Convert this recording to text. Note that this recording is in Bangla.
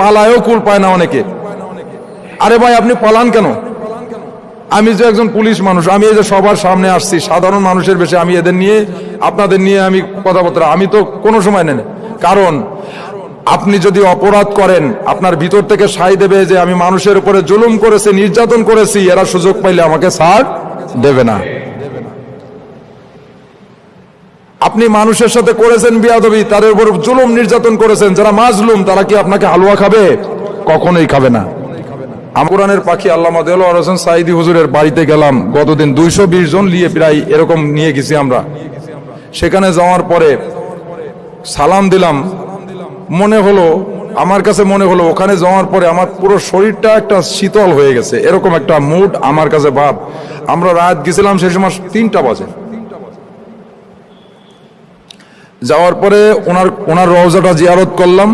পালায়ও কুল পায় না অনেকে। আরে ভাই আপনি পালান কেন? আমি যে একজন পুলিশ মানুষ, আমি এই যে সবার সামনে আসছি সাধারণ মানুষের বেশি, আমি এদের নিয়ে আপনাদের নিয়ে আমি কথাবার্তা আমি তো কোনো সময় নেই। কারণ আপনি যদি অপরাধ করেন আপনার ভিতর থেকে সাই দেবে যে আমি মানুষের উপরে জুলুম করেছি, নির্যাতন করেছি, এরা সুযোগ পাইলে আমাকে ছাড় দেবে না। আপনি মানুষের সাথে করেছেন বিয়াদবি, তাদের উপর জুলুম নির্যাতন করেছেন, যারা মাজলুম তারা কি আপনাকে হালুয়া খাবে? কখনোই খাবে না। কোরআনের পাখি আল্লামা দেলোয়ার হোসেন সাঈদী হুজুরের বাড়িতে গেলাম গতদিন, 220 জন নিয়ে প্রায় এরকম নিয়ে গেছি আমরা। সেখানে যাওয়ার পরে সালাম দিলাম, মনে হলো আমার কাছে মনে হলো ওখানে যাওয়ার পরে আমার পুরো শরীরটা একটা শীতল হয়ে গেছে, এরকম একটা মুড আমার কাছে ভাব। আমরা রাত গেছিলাম সেই সময় 3টা বাজে। যাওয়ার পরে ওনার রওজাটা জিয়ারত করলাম।